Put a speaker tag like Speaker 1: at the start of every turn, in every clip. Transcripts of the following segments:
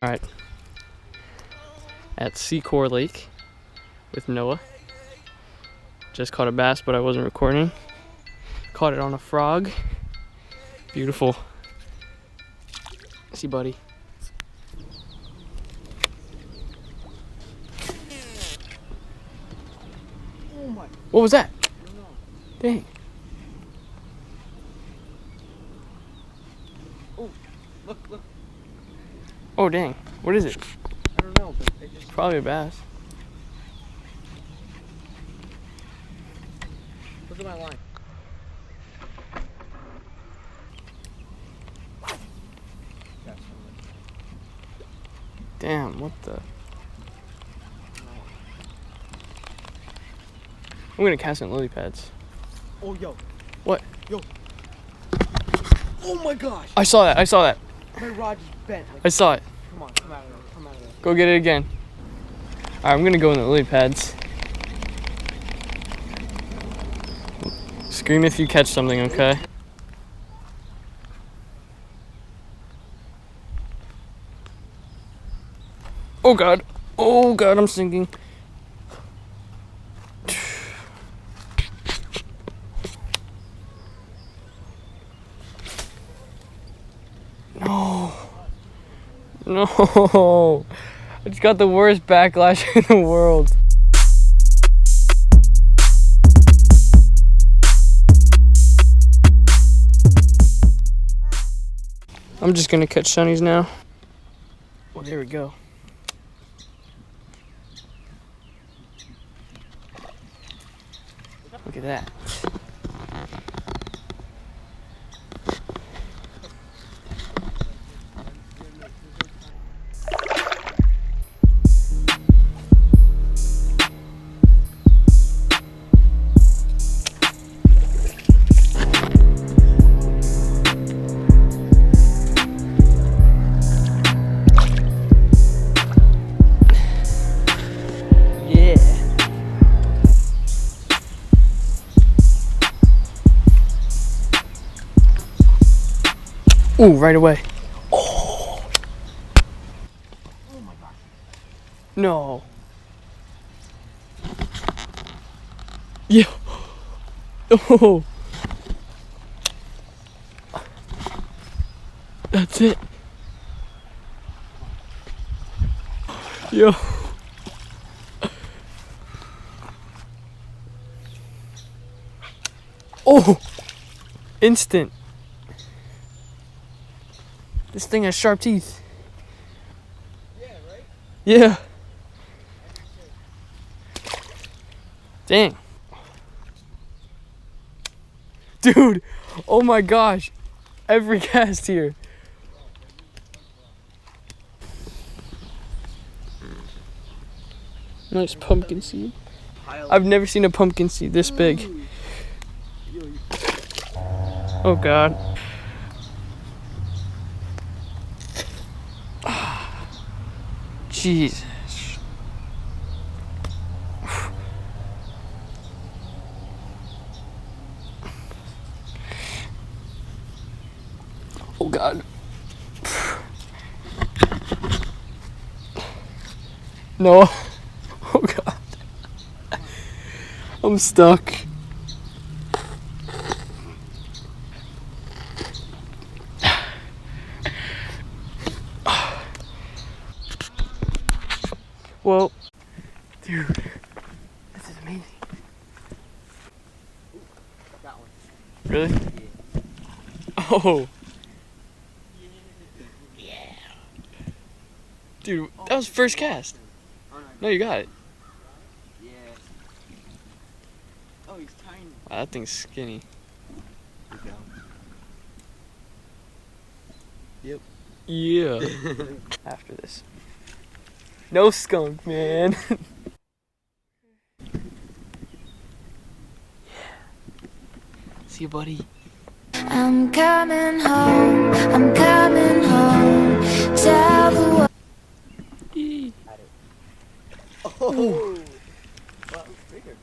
Speaker 1: Alright. At Secor Lake with Noah. Just caught a bass, but I wasn't recording. Caught it on a frog. Beautiful. See, buddy.
Speaker 2: Oh my.
Speaker 1: What was that?
Speaker 2: I don't know.
Speaker 1: Dang.
Speaker 2: Oh, look, look.
Speaker 1: Oh, dang. What is it?
Speaker 2: I don't know, but it just.
Speaker 1: Probably a bass.
Speaker 2: Look at my line.
Speaker 1: Damn, what the? I'm gonna cast in lily pads.
Speaker 2: Oh, yo.
Speaker 1: What?
Speaker 2: Yo. Oh my gosh.
Speaker 1: I saw that. I saw that.
Speaker 2: My rod just bent. Like,
Speaker 1: I saw it.
Speaker 2: come on, come out of there. Come out of there.
Speaker 1: Go get it again. Alright, I'm gonna go in the lily pads. Scream if you catch something, okay? Oh god. Oh god, I'm sinking. No. No. I just got the worst backlash in the world. I'm just gonna catch sunnies now. Oh, there we go. Look at that. Ooh, right away. Oh.
Speaker 2: Oh my gosh.
Speaker 1: No. Yeah. Oh. That's it. Yo. Oh. Instant. This thing has sharp teeth.
Speaker 2: Yeah, right?
Speaker 1: Yeah. Dang. Dude, oh my gosh. Every cast here. Nice pumpkin seed. I've never seen a pumpkin seed this big. Oh god. Jesus. Oh god. No. Oh god. I'm stuck. Well, dude, this is amazing.
Speaker 2: That one.
Speaker 1: Really?
Speaker 2: Yeah.
Speaker 1: Oh. Yeah. Dude, that was first cast.
Speaker 2: Oh,
Speaker 1: No, you got it.
Speaker 2: Yeah. Oh, he's tiny.
Speaker 1: Wow, that thing's skinny.
Speaker 2: There you go. Yep.
Speaker 1: Yeah. After this. No skunk, man. Yeah. See you, buddy.
Speaker 3: I'm coming home. I'm coming home. Tell the world.
Speaker 2: Oh. Wow, it's bigger.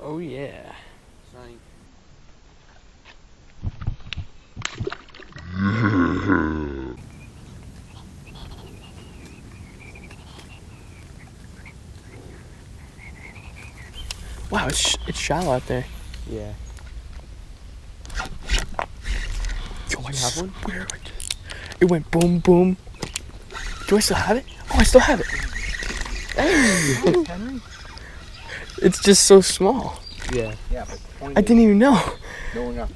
Speaker 1: Oh yeah.
Speaker 2: Sunny.
Speaker 1: Wow, it's shallow out there.
Speaker 2: Yeah.
Speaker 1: Yo, I
Speaker 2: have one?
Speaker 1: swear I did. It went boom, boom. Do I still have it? Oh, I still have it. Dang.
Speaker 2: Henry?
Speaker 1: It's just so small.
Speaker 2: Yeah. Yeah, but
Speaker 1: I didn't even know.
Speaker 2: No one got.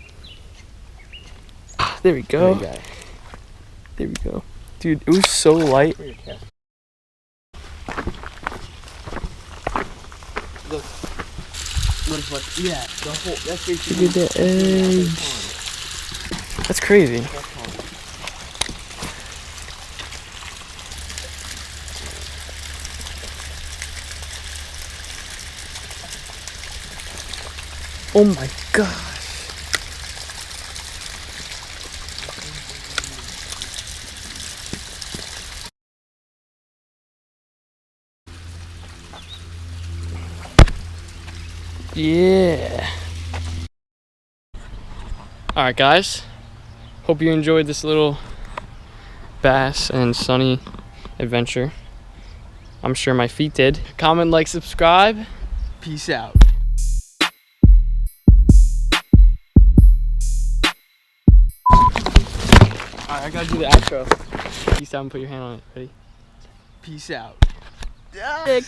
Speaker 1: There we go.
Speaker 2: There you go.
Speaker 1: There we go. Dude, it was so light.
Speaker 2: Look. What? Yeah, the whole. That's basically.
Speaker 1: Look at the edge. That's crazy. Oh my gosh. Yeah. Alright guys. Hope you enjoyed this little bass and sunny adventure. I'm sure my feet did. Comment, like, subscribe.
Speaker 2: Peace out.
Speaker 1: Alright, I gotta do the outro. Peace out and put your hand on it. Ready?
Speaker 2: Peace out.
Speaker 1: Dick.